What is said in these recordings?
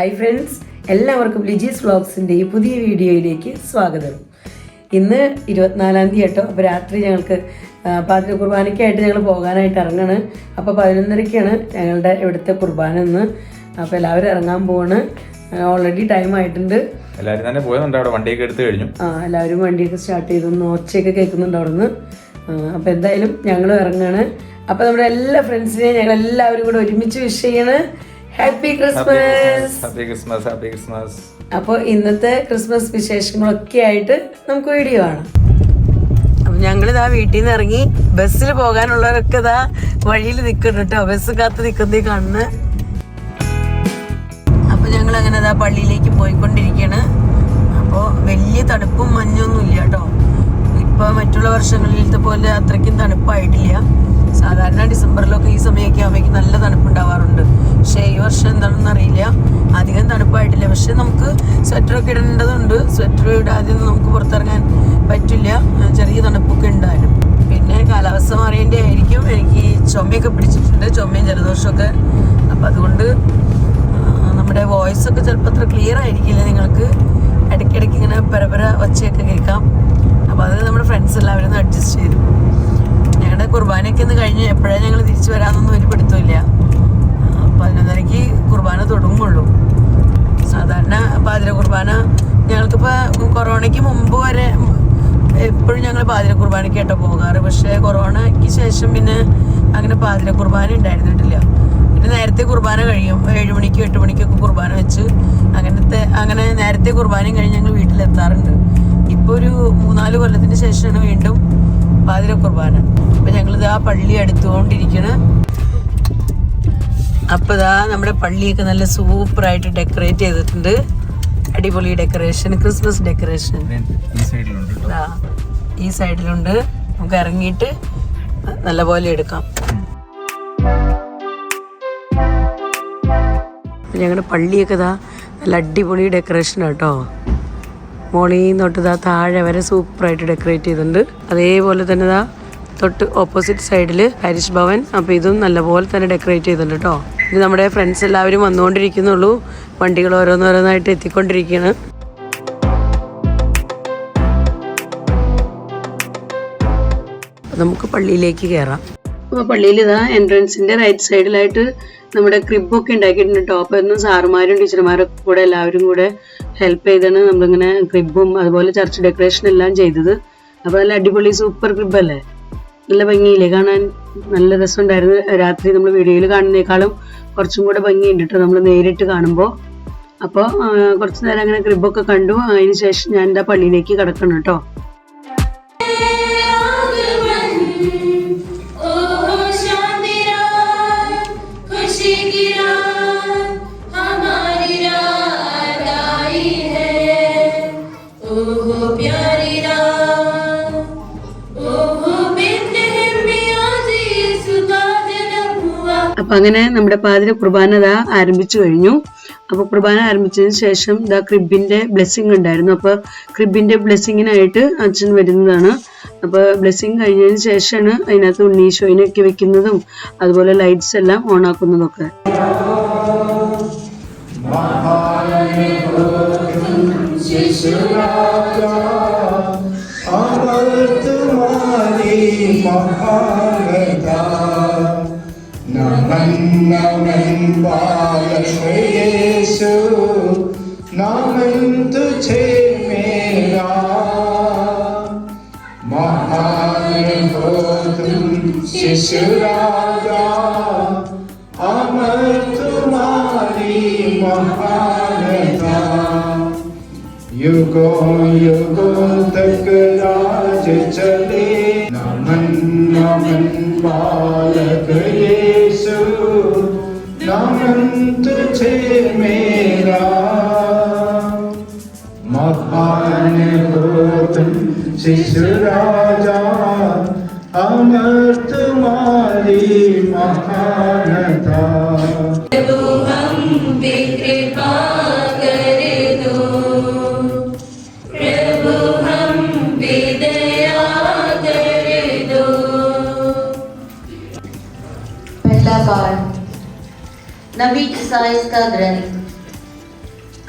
Hi friends, എല്ലാവർക്കും ലിജീസ് വ്ളോഗ്സിൻ്റെ ഈ പുതിയ വീഡിയോയിലേക്ക് സ്വാഗതം. ഇന്ന് 24-ാം തീയതി കേട്ടോ. അപ്പോൾ രാത്രി ഞങ്ങൾക്ക് പാതിര കുർബാനയ്ക്കായിട്ട് ഞങ്ങൾ പോകാനായിട്ട് ഇറങ്ങണം. അപ്പോൾ 11:30-ക്കാണ് ഞങ്ങളുടെ ഇവിടുത്തെ കുർബാന ഇന്ന്. അപ്പോൾ എല്ലാവരും ഇറങ്ങാൻ പോവാണ്. ഓൾറെഡി ടൈം ആയിട്ടുണ്ട്. എല്ലാവരും തന്നെ പോയതുണ്ട്. അവിടെ വണ്ടിയൊക്കെ എടുത്തു കഴിഞ്ഞു. എല്ലാവരും വണ്ടിയൊക്കെ സ്റ്റാർട്ട് ചെയ്തു. ഒച്ചയൊക്കെ കേൾക്കുന്നുണ്ട് അവിടെ നിന്ന്. അപ്പോൾ എന്തായാലും ഞങ്ങളും ഇറങ്ങുകയാണ്. അപ്പോൾ നമ്മുടെ എല്ലാ ഫ്രണ്ട്സിനെയും ഞങ്ങൾ എല്ലാവരും കൂടെ ഒരുമിച്ച് വിഷ് ചെയ്യണ്. Happy Christmas. Happy Christmas. Happy Christmas. അപ്പോൾ ഇന്നത്തെ ക്രിസ്മസ് വിശേഷങ്ങളൊക്കെ ആയിട്ട് നമുക്ക് വീഡിയോ കാണാം. അപ്പം ഞങ്ങളിതാ വീട്ടിൽ നിന്ന് ഇറങ്ങി. ബസ്സിൽ പോകാനുള്ളവരൊക്കെ ഇതാ വഴിയിൽ നിൽക്കുന്നുണ്ട് കേട്ടോ. ബസ് കാത്ത് നിൽക്കുന്നേ കാണുന്നു. അപ്പോൾ ഞങ്ങൾ അങ്ങനെ ഇതാ പള്ളിയിലേക്ക് പോയിക്കൊണ്ടിരിക്കുകയാണ്. അപ്പോൾ വലിയ തണുപ്പും മഞ്ഞൊന്നും ഇല്ല കേട്ടോ. ഇപ്പോൾ മറ്റുള്ള വർഷങ്ങളിലത്തെ പോലെ അത്രയ്ക്കും തണുപ്പായിട്ടില്ല. സാധാരണ ഡിസംബറിലൊക്കെ ഈ സമയമൊക്കെ ആകുമ്പോഴേക്കും നല്ല തണുപ്പുണ്ടാവാറുണ്ട്. പക്ഷേ ഈ വർഷം എന്താണെന്ന് അറിയില്ല, അധികം തണുപ്പായിട്ടില്ല. പക്ഷെ നമുക്ക് സ്വെറ്ററൊക്കെ ഇടേണ്ടതുണ്ട്. സ്വെറ്റർ ഇടാതെ നമുക്ക് പുറത്തിറങ്ങാൻ പറ്റില്ല. ചെറിയ തണുപ്പൊക്കെ ഉണ്ടായിരുന്നു. പിന്നെ കാലാവസ്ഥ മാറിയതിൻ്റെ ആയിരിക്കും എനിക്ക് ചുമയൊക്കെ പിടിച്ചിട്ടുണ്ട്, ചുമയും ജലദോഷമൊക്കെ. അപ്പം അതുകൊണ്ട് നമ്മുടെ വോയിസൊക്കെ ചിലപ്പോൾ അത്ര ക്ലിയർ ആയിരിക്കില്ല. നിങ്ങൾക്ക് ഇടയ്ക്കിടയ്ക്ക് ഇങ്ങനെ പരപര ഒച്ചയൊക്കെ കേൾക്കാം. അപ്പോൾ അത് നമ്മുടെ ഫ്രണ്ട്സ് എല്ലാവരും ഒന്ന് അഡ്ജസ്റ്റ് ചെയ്തു. ഞങ്ങളുടെ കുർബാനയൊക്കെ ഒന്ന് കഴിഞ്ഞ് എപ്പോഴാണ് ഞങ്ങൾ തിരിച്ചു വരാമെന്നൊന്നും ഒരു പിടുത്തമില്ല. 11:30-ക്ക് കുർബാന തുടങ്ങുള്ളൂ. സാധാരണ പാതിര കുർബാന ഞങ്ങൾക്കിപ്പോൾ കൊറോണയ്ക്ക് മുമ്പ് വരെ എപ്പോഴും ഞങ്ങൾ പാതിര കുർബാനയ്ക്ക് കേട്ടോ പോകാറ്. പക്ഷേ കൊറോണയ്ക്ക് ശേഷം പിന്നെ അങ്ങനെ പാതിര കുർബാന ഉണ്ടായിരുന്നിട്ടില്ല. പിന്നെ നേരത്തെ കുർബാന കഴിയും. 7 മണിക്കും 8 മണിക്കൊക്കെ കുർബാന വെച്ച് അങ്ങനെ നേരത്തെ കുർബാനയും കഴിഞ്ഞ് ഞങ്ങൾ വീട്ടിലെത്താറുണ്ട്. ഇപ്പോൾ ഒരു 3-4 കൊല്ലത്തിന് ശേഷമാണ് വീണ്ടും പാതിര കുർബാന. അപ്പം ഞങ്ങളിത് ആ പള്ളി അടുത്തുകൊണ്ടിരിക്കണം. അപ്പോൾ ഇതാ നമ്മുടെ പള്ളിയൊക്കെ നല്ല സൂപ്പറായിട്ട് ഡെക്കറേറ്റ് ചെയ്തിട്ടുണ്ട്. അടിപൊളി ഡെക്കറേഷൻ, ക്രിസ്മസ് ഡെക്കറേഷൻ. ഈ സൈഡിലുണ്ട്. നമുക്ക് ഇറങ്ങിയിട്ട് നല്ലപോലെ എടുക്കാം. ഞങ്ങളുടെ പള്ളിയൊക്കെ ഇതാ നല്ല അടിപൊളി ഡെക്കറേഷൻ കേട്ടോ. മോളിൽ തൊട്ട് ഇതാ താഴെ വരെ സൂപ്പറായിട്ട് ഡെക്കറേറ്റ് ചെയ്തിട്ടുണ്ട്. അതേപോലെ തന്നെ ഇതാ തൊട്ട് ഓപ്പോസിറ്റ് സൈഡിൽ പാരിഷ് ഭവൻ. അപ്പോൾ ഇതും നല്ലപോലെ തന്നെ ഡെക്കറേറ്റ് ചെയ്തിട്ടുണ്ട് കേട്ടോ. ഇത് നമ്മുടെ ഫ്രണ്ട്സ് എല്ലാവരും വന്നുകൊണ്ടിരിക്കുന്നുള്ളൂ. വണ്ടികൾ ഓരോന്നോരോന്നായിട്ട് എത്തിക്കൊണ്ടിരിക്കുകയാണ്. നമുക്ക് പള്ളിയിലേക്ക് കയറാം. അപ്പോൾ പള്ളിയിൽ ഇതാ എൻട്രൻസിൻ്റെ റൈറ്റ് സൈഡിലായിട്ട് നമ്മുടെ ക്രിബൊക്കെ ഉണ്ടാക്കിയിട്ടുണ്ട് കേട്ടോ. അപ്പോൾ ഇന്ന് സാറുമാരും ടീച്ചർമാരൊക്കെ കൂടെ എല്ലാവരും കൂടെ ഹെൽപ്പ് ചെയ്താണ് നമ്മളിങ്ങനെ ക്രിബും അതുപോലെ ചർച്ച് ഡെക്കറേഷൻ എല്ലാം ചെയ്തത്. അപ്പോൾ നല്ല അടിപൊളി സൂപ്പർ ക്രിബല്ലേ, നല്ല ഭംഗിയില്ലേ കാണാൻ. നല്ല രസമുണ്ടായിരുന്നു. രാത്രി നമ്മൾ വീഡിയോയിൽ കാണുന്നതിനേക്കാളും കുറച്ചും കൂടെ ഭംഗിയുണ്ട് കേട്ടോ നമ്മൾ നേരിട്ട് കാണുമ്പോൾ. അപ്പോൾ കുറച്ച് നേരം അങ്ങനെ ക്രിബൊക്കെ കണ്ടു. അതിന് ശേഷം ഞാൻ എന്താ പള്ളിയിലേക്ക് കിടക്കണം കേട്ടോ. അപ്പൊ അങ്ങനെ നമ്മുടെ പാതിര കുർബാന ഇതാ ആരംഭിച്ചു കഴിഞ്ഞു. അപ്പൊ കുർബാന ആരംഭിച്ചതിന് ശേഷം ഇതാ ക്രിബിന്റെ ബ്ലെസ്സിങ് ഉണ്ടായിരുന്നു. അപ്പൊ ക്രിബിന്റെ ബ്ലെസ്സിങ്ങിനായിട്ട് അച്ഛൻ വരുന്നതാണ്. അപ്പൊ ബ്ലെസ്സിങ് കഴിഞ്ഞതിന് ശേഷമാണ് അതിനകത്ത് ഉണ്ണീശോയിനൊക്കെ വെക്കുന്നതും അതുപോലെ ലൈറ്റ്സ് എല്ലാം ഓൺ ആക്കുന്നതൊക്കെ. नमन नमन बालक यीशु, नमन तुझे मेरा, महान हो तुम शिशु राजा, अमर तुम्हारी महानता, युगों युगों तक राज चले। नमन नमन बालक यीशु, नमन तुझे मेरा, महान हो तुम शिशु राजा, अमर तुम्हारी महानता। प्रभु हम पे कृपा कर दो, प्रभु हम पे दया कर दो। पहला पाठ नबी ईसाइयाह का ग्रंथ।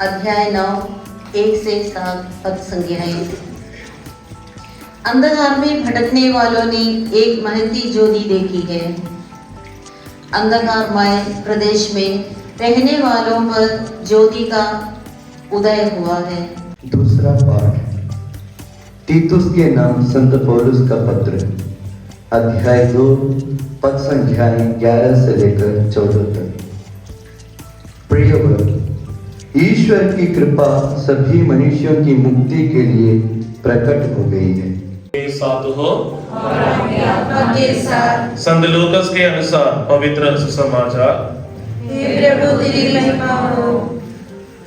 अध्याय 9 1 से 7 पद संज्ञाएं। अंधकार में भटकने वालों ने एक महती ज्योति देखी है। अंधकारमय प्रदेश में रहने वालों पर ज्योति का उदय हुआ है। दूसरा पाठ तीतुस के नाम संत पौलुस का पत्र, अध्याय 2 पद संख्याएं 11 से लेकर 14 तक। प्रिय वर्ग, ईश्वर की कृपा सभी मनुष्यों की मुक्ति के लिए प्रकट हो गई है। साथ हो आपके साथ संत लूकास के अनुसार पवित्र सुसमाचार। हे प्रभु तेरी महिमा हो।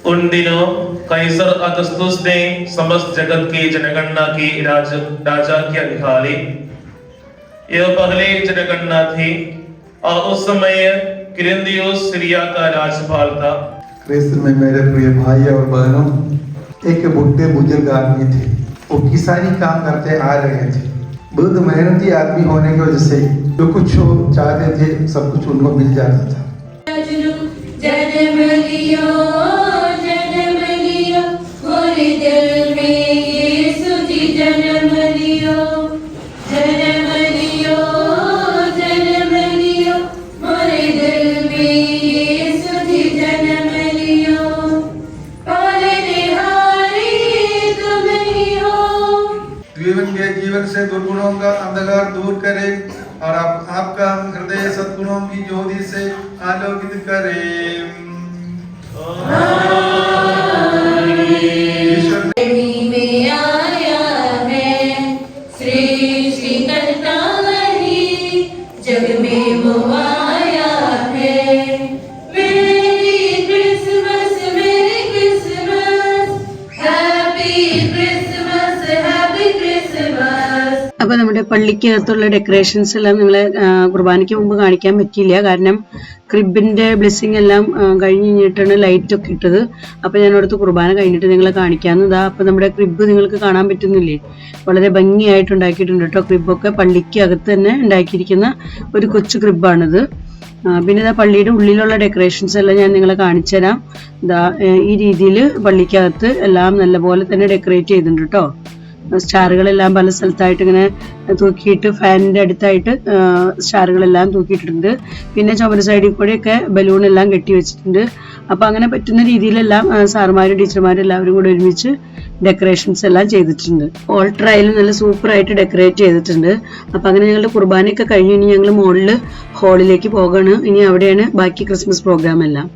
उन दिनों कैसर अगस्तुस ने समस्त जगत की जनगणना की राजा की निकाली। यह पहले जनगणना थी और उस समय क्लिंदियुस सीरिया का राज्यपाल था। क्रिस्त में मेरे प्रिय भाई और बहनों, एक बुढ़े बुजुर्ग आदमी थे। वो किसानी काम करते आ रहे थे। बहुत मेहनती आदमी होने की वजह से जो कुछ वो चाहते थे सब कुछ उनको मिल जाता था। जन्म लियो मोरे दिल में यीशु जी जन्म लियो मोरे दिल में यीशु जी जन्म लियो। पालनहारी तुम ही हो। जीवन से दुर्गुणों का अंधकार दूर करे और आपका हृदय सद्गुणों की ज्योति से आलोकित करे। में आया है सृष्टि करता वही, जग में वो आया है। मेरी Christmas happy Christmas happy Christmas. അപ്പോൾ നമ്മുടെ പള്ളിക്കകത്തുള്ള ഡെക്കറേഷൻസ് എല്ലാം നിങ്ങളെ കുർബാനയ്ക്ക് മുമ്പ് കാണിക്കാൻ പറ്റിയില്ല. കാരണം ക്രിബിന്റെ ബ്ലെസ്സിങ് എല്ലാം കഴിഞ്ഞ് കഴിഞ്ഞിട്ടാണ് ലൈറ്റ് ഒക്കെ ഇട്ടത്. അപ്പോൾ ഞാൻ അവിടുത്തെ കുർബാന കഴിഞ്ഞിട്ട് നിങ്ങളെ കാണിക്കാവുന്നതാ. അപ്പോൾ നമ്മുടെ ക്രിബ് നിങ്ങൾക്ക് കാണാൻ പറ്റുന്നില്ലേ? വളരെ ഭംഗിയായിട്ട് ഉണ്ടാക്കിയിട്ടുണ്ട് കേട്ടോ. ക്രിബൊക്കെ പള്ളിക്കകത്ത് തന്നെ ഉണ്ടാക്കിയിരിക്കുന്ന ഒരു കൊച്ചു ക്രിബാണിത്. പിന്നെ ഇതാ പള്ളിയുടെ ഉള്ളിലുള്ള ഡെക്കറേഷൻസ് എല്ലാം ഞാൻ നിങ്ങളെ കാണിച്ചു തരാം. ഇതാ ഈ രീതിയിൽ പള്ളിക്കകത്ത് എല്ലാം നല്ലപോലെ തന്നെ ഡെക്കറേറ്റ് ചെയ്തിട്ടുണ്ട് കേട്ടോ. സ്റ്റാറുകളെല്ലാം പല സ്ഥലത്തായിട്ട് ഇങ്ങനെ തൂക്കിയിട്ട് ഫാനിന്റെ അടുത്തായിട്ട് സ്റ്റാറുകളെല്ലാം തൂക്കിയിട്ടുണ്ട്. പിന്നെ ചുമര സൈഡിൽ കൂടെയൊക്കെ ബലൂൺ എല്ലാം കെട്ടി വെച്ചിട്ടുണ്ട്. അപ്പൊ അങ്ങനെ പറ്റുന്ന രീതിയിലെല്ലാം സാറുമാരും ടീച്ചർമാരും എല്ലാവരും കൂടെ ഒരുമിച്ച് ഡെക്കറേഷൻസ് എല്ലാം ചെയ്തിട്ടുണ്ട്. ഓൾട്ടർ ആയാലും നല്ല സൂപ്പർ ആയിട്ട് ഡെക്കറേറ്റ് ചെയ്തിട്ടുണ്ട്. അപ്പൊ അങ്ങനെ ഞങ്ങളുടെ കുർബാനയൊക്കെ കഴിഞ്ഞ് ഇനി ഞങ്ങൾ മുകളിൽ ഹാളിലേക്ക് പോകാണ്. ഇനി അവിടെയാണ് ബാക്കി ക്രിസ്മസ് പ്രോഗ്രാം എല്ലാം.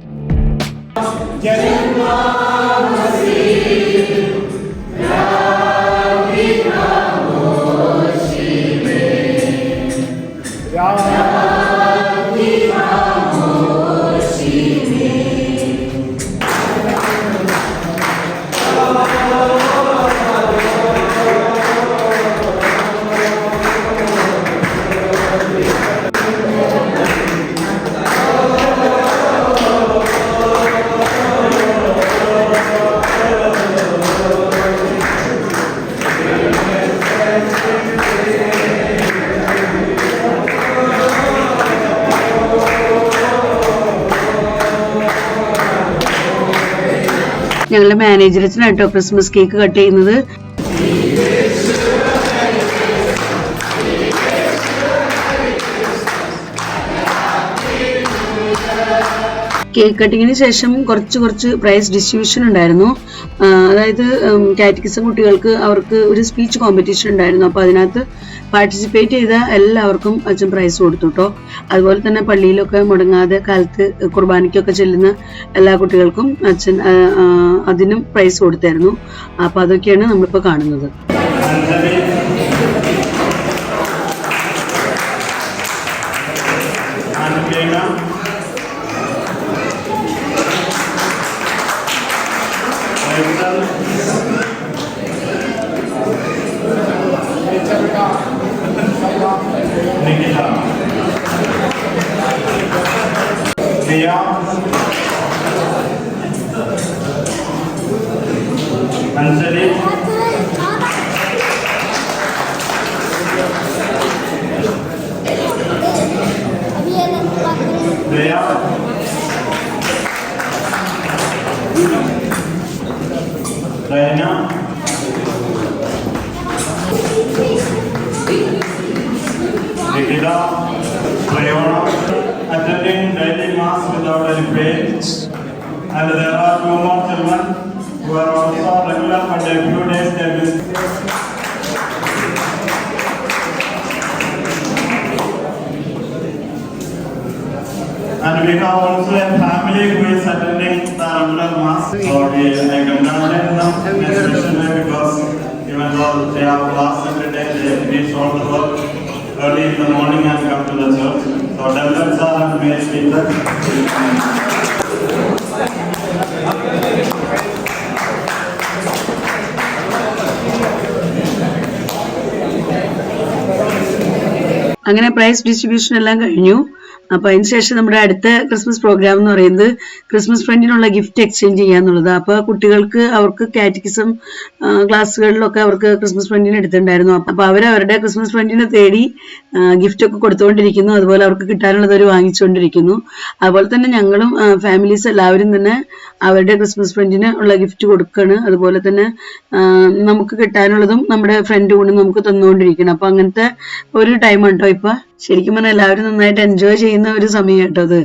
ഞങ്ങളുടെ മാനേജറിനായിട്ടോ ക്രിസ്മസ് കേക്ക് കട്ട് ചെയ്യുന്നത്. കേക്ക് കട്ടിങ്ങിന് ശേഷം കുറച്ച് പ്രൈസ് ഡിസ്ട്രിബ്യൂഷൻ ഉണ്ടായിരുന്നു. അതായത് കാറ്റഗിസം കുട്ടികൾക്ക് അവർക്ക് ഒരു സ്പീച്ച് കോമ്പറ്റീഷൻ ഉണ്ടായിരുന്നു. അപ്പോൾ അതിനകത്ത് പാർട്ടിസിപ്പേറ്റ് ചെയ്ത എല്ലാവർക്കും അച്ഛൻ പ്രൈസ് കൊടുത്തു കേട്ടോ. അതുപോലെ തന്നെ പള്ളിയിലൊക്കെ മുടങ്ങാതെ കാലത്ത് കുർബാനയ്ക്കൊക്കെ ചെല്ലുന്ന എല്ലാ കുട്ടികൾക്കും അച്ഛൻ അതിനും പ്രൈസ് കൊടുത്തായിരുന്നു. അപ്പോൾ അതൊക്കെയാണ് നമ്മളിപ്പോൾ കാണുന്നത്. अंजलि दया and there are 2 more children who are also regular but a few days they miss. And we have also a family who is attending the regular mass. So I congratulate them especially because even though they have class every day, they finish all the work early in the morning and come to the church. So develop sir and Mary Peter. അങ്ങനെ price distribution എല്ലാം കഴിഞ്ഞു. അപ്പൊ അതിനുശേഷം നമ്മുടെ അടുത്ത Christmas programme എന്ന് പറയുന്നത് Christmas ഫ്രണ്ടിനുള്ള gift exchange ചെയ്യാന്നുള്ളത്. അപ്പൊ കുട്ടികൾക്ക് അവർക്ക് കാറ്റക്കിസം ക്ലാസ്സുകളിലൊക്കെ അവർക്ക് ക്രിസ്മസ് ഫ്രണ്ടിനെ എടുത്തിട്ടുണ്ടായിരുന്നു. അപ്പൊ അവരവരുടെ ക്രിസ്മസ് ഫ്രണ്ടിനെ തേടി ഗിഫ്റ്റ് ഒക്കെ കൊടുത്തുകൊണ്ടിരിക്കുന്നു. അതുപോലെ അവർക്ക് കിട്ടാനുള്ളത് അവർ വാങ്ങിച്ചുകൊണ്ടിരിക്കുന്നു. അതുപോലെ തന്നെ ഞങ്ങളും ഫാമിലീസ് എല്ലാവരും തന്നെ അവരുടെ ക്രിസ്മസ് ഫ്രണ്ടിന് ഉള്ള ഗിഫ്റ്റ് കൊടുക്കുകയാണ്. അതുപോലെ തന്നെ നമുക്ക് കിട്ടാനുള്ളതും നമ്മുടെ ഫ്രണ്ട് കൊണ്ട് നമുക്ക് തന്നുകൊണ്ടിരിക്കണം. അപ്പൊ അങ്ങനത്തെ ഒരു ടൈം ഉണ്ടോ ഇപ്പൊ ശരിക്കും പറഞ്ഞാൽ എല്ലാവരും നന്നായിട്ട് എൻജോയ് ചെയ്യുന്ന ഒരു സമയം കേട്ടോ അത്.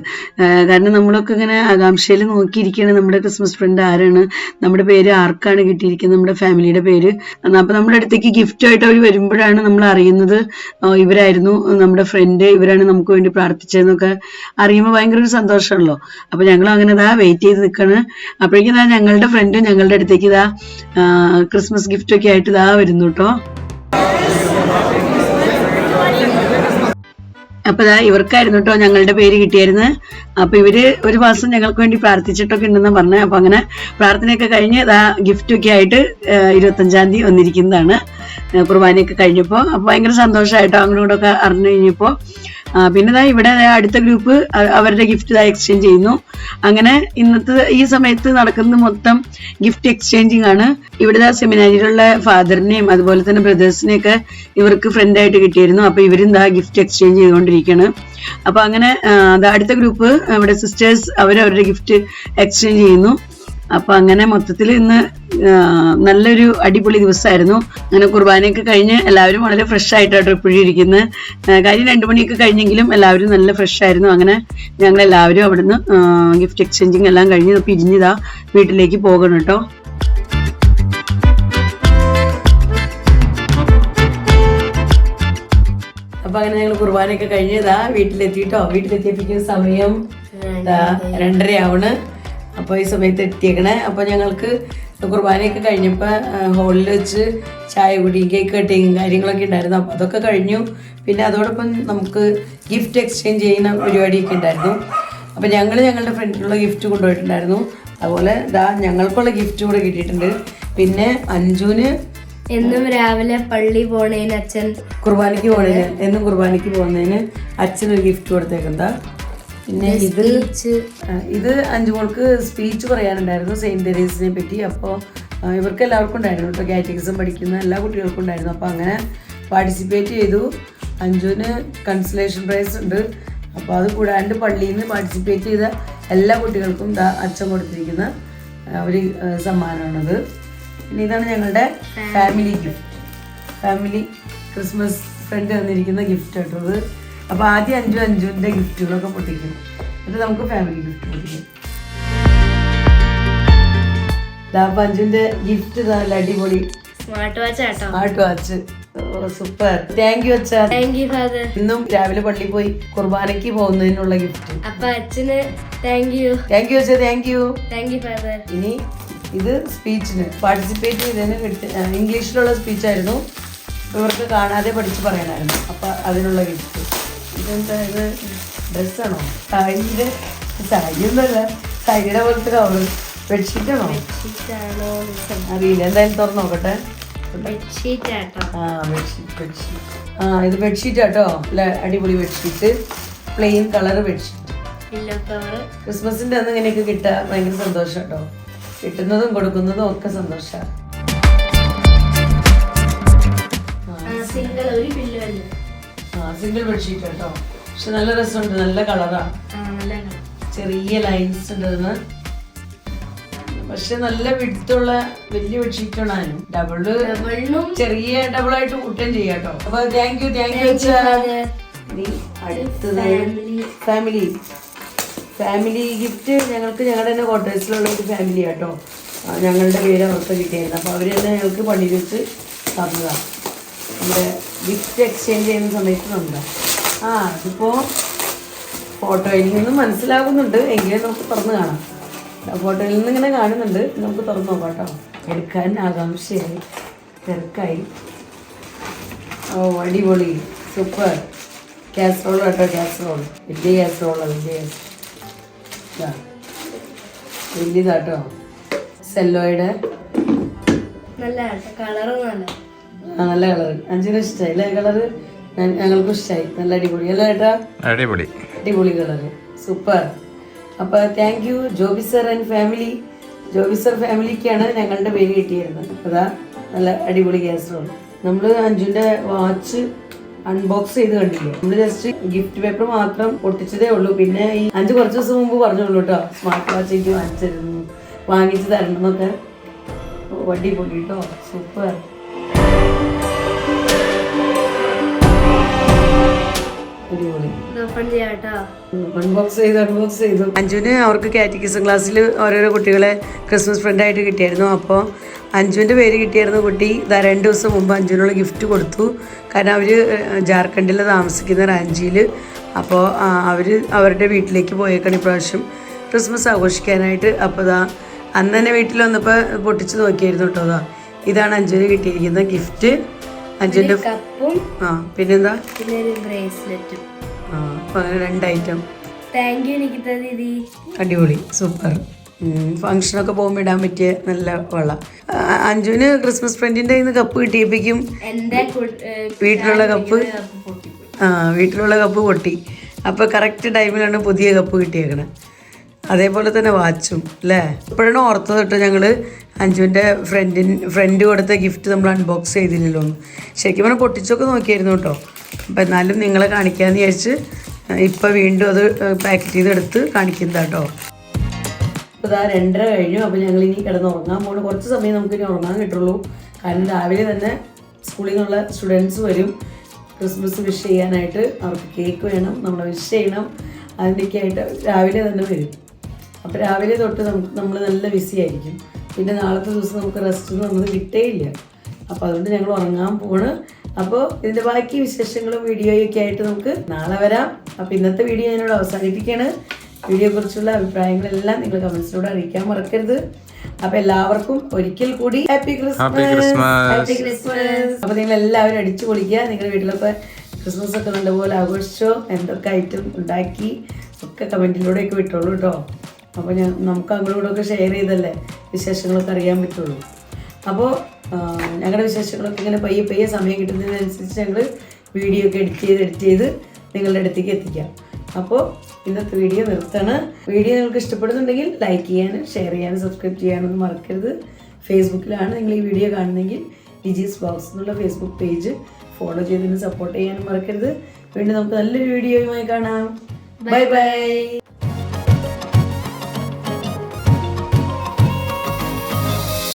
കാരണം നമ്മളൊക്കെ ഇങ്ങനെ ആകാംക്ഷയിൽ നോക്കിയിരിക്കുകയാണ് നമ്മുടെ ക്രിസ്മസ് ഫ്രണ്ട് ആരാണ്, നമ്മുടെ പേര് ആർക്കാണ് കിട്ടിയിരിക്കുന്നത്, നമ്മുടെ ഫാമിലിയുടെ പേര്. അപ്പൊ നമ്മുടെ അടുത്തേക്ക് ഗിഫ്റ്റ് ആയിട്ട് അവർ വരുമ്പോഴാണ് നമ്മൾ അറിയുന്നത് ഇവരായിരുന്നു നമ്മുടെ ഫ്രണ്ട്, ഇവരാണ് നമുക്ക് വേണ്ടി പ്രാർത്ഥിച്ചതെന്നൊക്കെ അറിയുമ്പോൾ ഭയങ്കര ഒരു സന്തോഷമാണല്ലോ. അപ്പൊ ഞങ്ങൾ അങ്ങനെ വെയിറ്റ് ചെയ്ത് നിൽക്കാണ്. അപ്പോഴേക്കും ഞങ്ങളുടെ ഫ്രണ്ട് ഞങ്ങളുടെ അടുത്തേക്ക് ക്രിസ്മസ് ഗിഫ്റ്റ് ഒക്കെ ആയിട്ട് വരുന്നു കേട്ടോ. അപ്പൊ ഇവർക്കായിരുന്നു കേട്ടോ ഞങ്ങളുടെ പേര് കിട്ടിയായിരുന്നു. അപ്പൊ ഇവര് ഒരു മാസം ഞങ്ങൾക്ക് വേണ്ടി പ്രാർത്ഥിച്ചിട്ടൊക്കെ ഉണ്ടെന്ന് പറഞ്ഞു. അപ്പൊ അങ്ങനെ പ്രാർത്ഥനയൊക്കെ കഴിഞ്ഞ് ഗിഫ്റ്റ് ഒക്കെ ആയിട്ട് 25-ാം തീയതി വന്നിരിക്കുന്നതാണ് കുർബാനയൊക്കെ കഴിഞ്ഞപ്പോ. അപ്പൊ ഭയങ്കര സന്തോഷമായിട്ടോ അങ്ങോട്ടൊക്കെ അറിഞ്ഞു കഴിഞ്ഞപ്പോ. പിന്നെ ഇവിടെ അടുത്ത ഗ്രൂപ്പ് അവരുടെ ഗിഫ്റ്റ് എക്സ്ചേഞ്ച് ചെയ്യുന്നു. അങ്ങനെ ഇന്നത്തെ ഈ സമയത്ത് നടക്കുന്നത് മൊത്തം ഗിഫ്റ്റ് എക്സ്ചേഞ്ചിങ് ആണ്. ഇവിടെ സെമിനാരിയിലുള്ള ഫാദറിനെയും അതുപോലെ തന്നെ ബ്രദേഴ്സിനെയൊക്കെ ഇവർക്ക് ഫ്രണ്ടായിട്ട് കിട്ടിയിരുന്നു. അപ്പൊ ഇവരും ഗിഫ്റ്റ് എക്സ്ചേഞ്ച് ചെയ്തുകൊണ്ടിരിക്കുകയാണ്. അപ്പൊ അങ്ങനെ അടുത്ത ഗ്രൂപ്പ് ഇവിടെ സിസ്റ്റേഴ്സ് അവരവരുടെ ഗിഫ്റ്റ് എക്സ്ചേഞ്ച് ചെയ്യുന്നു. അപ്പൊ അങ്ങനെ മൊത്തത്തിൽ ഇന്ന് നല്ലൊരു അടിപൊളി ദിവസമായിരുന്നു. അങ്ങനെ കുർബാനയൊക്കെ കഴിഞ്ഞ് എല്ലാവരും വളരെ ഫ്രഷ് ആയിട്ടാണ് ഇപ്പോഴും ഇരിക്കുന്നത്. കാര്യം 2 മണിയൊക്കെ കഴിഞ്ഞെങ്കിലും എല്ലാവരും നല്ല ഫ്രഷ് ആയിരുന്നു. അങ്ങനെ ഞങ്ങൾ എല്ലാവരും അവിടുന്ന് ഗിഫ്റ്റ് എക്സ്ചേഞ്ചിങ് എല്ലാം കഴിഞ്ഞ് പിരിഞ്ഞ് വീട്ടിലേക്ക് പോകണം കേട്ടോ. അപ്പൊ അങ്ങനെ ഞങ്ങൾ കുർബാനയൊക്കെ കഴിഞ്ഞ് വീട്ടിലെത്തിട്ടോ. വീട്ടിലെത്തിയപ്പോഴേക്കും സമയം 2:30 ആവണ്. അപ്പോൾ ഈ സമയത്ത് എത്തിയേക്കണേ. അപ്പോൾ ഞങ്ങൾക്ക് കുർബാനയൊക്കെ കഴിഞ്ഞപ്പോൾ ഹോളിൽ വെച്ച് ചായ കുടിയും കേക്ക് കട്ടിങ് കാര്യങ്ങളൊക്കെ ഉണ്ടായിരുന്നു. അപ്പോൾ അതൊക്കെ കഴിഞ്ഞു. പിന്നെ അതോടൊപ്പം നമുക്ക് ഗിഫ്റ്റ് എക്സ്ചേഞ്ച് ചെയ്യുന്ന പരിപാടിയൊക്കെ ഉണ്ടായിരുന്നു. അപ്പോൾ ഞങ്ങളുടെ ഫ്രണ്ടിലുള്ള ഗിഫ്റ്റ് കൊണ്ടുപോയിട്ടുണ്ടായിരുന്നു. അതുപോലെ ഞങ്ങൾക്കുള്ള ഗിഫ്റ്റ് കൂടെ കിട്ടിയിട്ടുണ്ട്. പിന്നെ അഞ്ജുവിന് എന്നും രാവിലെ പള്ളി പോണേന് അച്ഛൻ കുർബാനയ്ക്ക് പോണേന് എന്നും കുർബാനയ്ക്ക് പോകുന്നതിന് അച്ഛനൊരു ഗിഫ്റ്റ് കൊടുത്തേക്കെന്താ. പിന്നെ ഇത് അഞ്ജുമോൾക്ക് സ്പീച്ച് പറയാനുണ്ടായിരുന്നു സെയിൻറ്റ് തെരേസിനെ പറ്റി. അപ്പോൾ ഇവർക്ക് എല്ലാവർക്കും ഉണ്ടായിരുന്നു കേട്ടോ, കാറ്റക്കിസം പഠിക്കുന്ന എല്ലാ കുട്ടികൾക്കും ഉണ്ടായിരുന്നു. അപ്പോൾ അങ്ങനെ പാർട്ടിസിപ്പേറ്റ് ചെയ്തു. അഞ്ജുവിന് കൺസലേഷൻ പ്രൈസ് ഉണ്ട്. അപ്പോൾ അത് കൂടാണ്ട് പള്ളിയിൽ നിന്ന് പാർട്ടിസിപ്പേറ്റ് ചെയ്ത എല്ലാ കുട്ടികൾക്കും അച്ഛൻ കൊടുത്തിരിക്കുന്ന ഒരു സമ്മാനമാണത്. പിന്നെ ഇതാണ് ഞങ്ങളുടെ family gift, family Christmas friend തന്നിരിക്കുന്ന ഗിഫ്റ്റ് കേട്ടോ അത്. അപ്പോൾ ആദ്യം അഞ്ജുവിൻ്റെ ഗിഫ്റ്റുകളൊക്കെ പൊട്ടിക്കും, എന്നിട്ട് നമുക്ക് ഫാമിലി ഗിഫ്റ്റ് പൊട്ടിക്കും. അപ്പം അഞ്ജുവിൻ്റെ ഗിഫ്റ്റ് നല്ല അടിപൊളി സ്മാർട്ട് വാച്ച് ആട്ടോ. Smart watch, super. Thank you അച്ഛാ. Thank you father. ഇന്നും രാവിലെ പള്ളിയിൽ പോയി കുർബാനയ്ക്ക് പോകുന്നതിനുള്ള ഗിഫ്റ്റ്. അപ്പൊ അച്ഛന് താങ്ക് യു. താങ്ക് യു അച്ഛാ. Thank you. Thank you father. ഇനി ഇത് സ്പീച്ചിന് പാർട്ടിസിപ്പേറ്റ് ചെയ്തതിന് ഇംഗ്ലീഷിലുള്ള സ്പീച്ചായിരുന്നു. ഇവർക്ക് കാണാതെ പഠിച്ച് പറയാനായിരുന്നു. അപ്പം അതിനുള്ള ഗിഫ്റ്റ്. ഇതെന്താ ഇത്? ഡ്രസ്സാണോ? സാരിയൊന്നുമല്ല, സാരിയുടെ പോലത്തെ കവറ്. ബെഡ്ഷീറ്റാണോ? അറിയില്ല, എന്തായാലും തുറന്ന് നോക്കട്ടെ. ഇത് ബെഡ്ഷീറ്റ് ആട്ടോ. അല്ല, അടിപൊളി ബെഡ്ഷീറ്റ്, പ്ലെയിൻ കളർ ബെഡ്ഷീറ്റ്. ക്രിസ്മസിന്റെ അന്ന് ഇങ്ങനെയൊക്കെ കിട്ടുക ഭയങ്കര സന്തോഷം കേട്ടോ. കിട്ടുന്നതും കൊടുക്കുന്നതും ഒക്കെ സന്തോഷമാണ്. സിംഗിൾ ബെഡ്ഷീറ്റ് കേട്ടോ. പക്ഷെ നല്ല രസമുണ്ട്, നല്ല കളറാണ്, ചെറിയ ലൈൻസ് ഉണ്ട് അതിന്. പക്ഷെ നല്ല വിടുത്തുള്ള വലിയ ബെഡ്ഷീറ്റാണ്. ഡബിളും ചെറിയ ഡബിളായിട്ട് കൂട്ടുകയും ചെയ്യാം കേട്ടോ. അപ്പൊ താങ്ക് യു. അടുത്തത് ഫാമിലി ഫാമിലി ഗിഫ്റ്റ് ഞങ്ങൾക്ക് ഞങ്ങളുടെ തന്നെ ക്വാർട്ടേഴ്സിലുള്ള ഒരു ഫാമിലി കേട്ടോ. ഞങ്ങളുടെ പേര് അവർക്ക് കിട്ടിയായിരുന്നു. അപ്പോൾ അവർ തന്നെ ഞങ്ങൾക്ക് പണി വെച്ച് തന്നതാണ്. നമ്മുടെ ഗിഫ്റ്റ് എക്സ്ചേഞ്ച് ചെയ്യുന്ന സമയത്ത് തന്നതാണ്. അതിപ്പോൾ ഫോട്ടോയിൽ നിന്നും മനസ്സിലാകുന്നുണ്ട്, എങ്കിലും നമുക്ക് തുറന്ന് കാണാം. ഫോട്ടോയിൽ നിന്ന് ഇങ്ങനെ കാണുന്നുണ്ട്, നമുക്ക് തുറന്ന് നോക്കാം കേട്ടോ. എടുക്കാൻ ആകാംക്ഷയായി, തിരക്കായി. അടിപൊളി, സൂപ്പർ. കാസറോൾ കേട്ടോ, കാസറോൾ. വലിയ കാസറോളാണ്, വലിയതാട്ടോ. സെല്ലോയുടെ നല്ല കളറ് നല്ല കളറ്. അഞ്ചിനും ഇഷ്ടമായി അല്ലേ കളറ്? ഞങ്ങൾക്കും ഇഷ്ടമായി. നല്ല അടിപൊളി അല്ലേ ഏട്ടാ? അടിപൊളി കളറ്, സൂപ്പർ. അപ്പോൾ thank you Joby sir and family. Joby sir ഫാമിലിക്കാണ് ഞങ്ങളുടെ പേര് കിട്ടിയിരുന്നത്. അതാ നല്ല അടിപൊളി കാസറോൾ. നമ്മൾ അഞ്ജുൻ്റെ വാച്ച് അൺബോക്സ് ചെയ്ത് കണ്ടില്ലേ? നമ്മൾ ജസ്റ്റ് ഗിഫ്റ്റ് പേപ്പർ മാത്രം പൊട്ടിച്ചതേ ഉള്ളൂ. പിന്നെ ഈ അഞ്ച് കുറച്ച് ദിവസം മുമ്പ് പറഞ്ഞോളൂ കേട്ടോ, സ്മാർട്ട് വാച്ച് എനിക്ക് വാങ്ങിച്ചു തരണം എന്നൊക്കെ. അടിപൊളി കേട്ടോ, സൂപ്പർ. അൺബോക്സ് ചെയ്തു. അഞ്ജുവിന് അവർക്ക് കാറ്റഗിസം ക്ലാസ്സിൽ ഓരോരോ കുട്ടികളെ ക്രിസ്മസ് ഫ്രണ്ടായിട്ട് കിട്ടിയായിരുന്നു. അപ്പോൾ അഞ്ജുവിൻ്റെ പേര് കിട്ടിയായിരുന്നു കുട്ടി. 2 ദിവസം മുമ്പ് അഞ്ജുവിനുള്ള ഗിഫ്റ്റ് കൊടുത്തു. കാരണം അവർ ജാർഖണ്ഡിൽ താമസിക്കുന്ന റാഞ്ചിയിൽ. അപ്പോൾ അവർ അവരുടെ വീട്ടിലേക്ക് പോയേക്കാണ് ഇപ്രാവശ്യം ക്രിസ്മസ് ആഘോഷിക്കാനായിട്ട്. അപ്പോൾ അന്ന് തന്നെ വീട്ടിൽ വന്നപ്പോൾ പൊട്ടിച്ച് നോക്കിയായിരുന്നു കേട്ടോ. ഇതാണ് അഞ്ജുവിന് കിട്ടിയിരിക്കുന്ന ഗിഫ്റ്റ്. അഞ്ജുവിൻ്റെ പിന്നെന്താ, അപ്പോൾ അങ്ങനെ 2 ഐറ്റം. അടിപൊളി, സൂപ്പർ. ഫംഗ്ഷനൊക്കെ പോകുമ്പോൾ ഇടാൻ പറ്റിയ നല്ല വെള്ളം. അഞ്ജുവിന് ക്രിസ്മസ് ഫ്രണ്ടിൻ്റെ കയ്യിൽ നിന്ന് കപ്പ് കിട്ടിയപ്പോഴേക്കും വീട്ടിലുള്ള കപ്പ് പൊട്ടി. അപ്പോൾ കറക്റ്റ് ടൈമിലാണ് പുതിയ കപ്പ് കിട്ടിയേക്കണേ. അതേപോലെ തന്നെ വാച്ചും അല്ലേ. ഇപ്പോഴാണ് ഓർത്തത് കേട്ടോ ഞങ്ങൾ അഞ്ജുവിൻ്റെ ഫ്രണ്ട് കൊടുത്ത ഗിഫ്റ്റ് നമ്മൾ അൺബോക്സ് ചെയ്തില്ലല്ലോ. ശരിക്കും പറഞ്ഞാൽ പൊട്ടിച്ചൊക്കെ നോക്കിയായിരുന്നു കേട്ടോ. അപ്പം എന്നാലും നിങ്ങളെ കാണിക്കാമെന്ന് വിചാരിച്ച് ഇപ്പം വീണ്ടും അത് പാക്കറ്റ് ചെയ്തെടുത്ത് കാണിക്കുന്നത് കേട്ടോ. ഇപ്പോൾ 2:30 കഴിഞ്ഞു. അപ്പോൾ ഞങ്ങളിനി കിടന്നുറങ്ങാൻ പോകുന്നു. കുറച്ച് സമയം നമുക്കിനി ഉറങ്ങാൻ കിട്ടുള്ളൂ. കാരണം രാവിലെ തന്നെ സ്കൂളിൽ നിന്നുള്ള സ്റ്റുഡൻസ് വരും ക്രിസ്മസ് വിഷ് ചെയ്യാനായിട്ട്. അവർക്ക് കേക്ക് വേണം, നമ്മൾ വിഷ് ചെയ്യണം. അതിൻ്റെയൊക്കെ ആയിട്ട് രാവിലെ തന്നെ വരും. അപ്പോൾ രാവിലെ തൊട്ട് നമ്മൾ നല്ല ബിസി ആയിരിക്കും. പിന്നെ നാളത്തെ ദിവസം നമുക്ക് റെസ്റ്റ് എന്ന് പറഞ്ഞത് കിട്ടേയില്ല. അപ്പോൾ അതുകൊണ്ട് ഞങ്ങൾ ഉറങ്ങാൻ പോണ്. അപ്പോൾ ഇതിൻ്റെ ബാക്കി വിശേഷങ്ങളും വീഡിയോയൊക്കെ ആയിട്ട് നമുക്ക് നാളെ വരാം. അപ്പോൾ ഇന്നത്തെ വീഡിയോ ഞാനിവിടെ അവസാനിപ്പിക്കുകയാണ്. വീഡിയോയെക്കുറിച്ചുള്ള അഭിപ്രായങ്ങളെല്ലാം നിങ്ങൾ കമൻസിലൂടെ അറിയിക്കാൻ മറക്കരുത്. അപ്പോൾ എല്ലാവർക്കും ഒരിക്കൽ കൂടി ഹാപ്പി ക്രിസ്മസ്. അപ്പോൾ നിങ്ങൾ എല്ലാവരും അടിച്ചു പൊളിക്കുക. നിങ്ങളുടെ വീട്ടിലൊക്കെ ക്രിസ്മസ് ഒക്കെ നല്ലപോലെ ആഘോഷിച്ചോ, എന്തൊക്കെ ഐറ്റം ഉണ്ടാക്കി ഒക്കെ കമൻറ്റിലൂടെയൊക്കെ വിട്ടോളൂ കേട്ടോ. അപ്പോൾ നമുക്ക് അങ്ങോട്ടൊക്കെ ഷെയർ ചെയ്തല്ലേ വിശേഷങ്ങളൊക്കെ അറിയാൻ പറ്റുള്ളൂ. അപ്പോൾ ഞങ്ങളുടെ വിശേഷങ്ങളൊക്കെ ഇങ്ങനെ പയ്യെ സമയം കിട്ടുന്നതിനനുസരിച്ച് ഞങ്ങൾ വീഡിയോ ഒക്കെ എഡിറ്റ് ചെയ്ത് നിങ്ങളുടെ അടുത്തേക്ക് എത്തിക്കാം. അപ്പോൾ ഇന്നത്തെ വീഡിയോ നിർത്താണ്. വീഡിയോ നിങ്ങൾക്ക് ഇഷ്ടപ്പെടുന്നുണ്ടെങ്കിൽ ലൈക്ക് ചെയ്യാനും ഷെയർ ചെയ്യാനും സബ്സ്ക്രൈബ് ചെയ്യാനൊന്നും മറക്കരുത്. ഫേസ്ബുക്കിലാണ് നിങ്ങൾ ഈ വീഡിയോ കാണുന്നതെങ്കിൽ ലിജീസ് വ്ലോഗ്സ് എന്നുള്ള ഫേസ്ബുക്ക് പേജ് ഫോളോ ചെയ്തതിന് സപ്പോർട്ട് ചെയ്യാനും മറക്കരുത്. വീണ്ടും നമുക്ക് നല്ലൊരു വീഡിയോയുമായി കാണാം. Bye bye.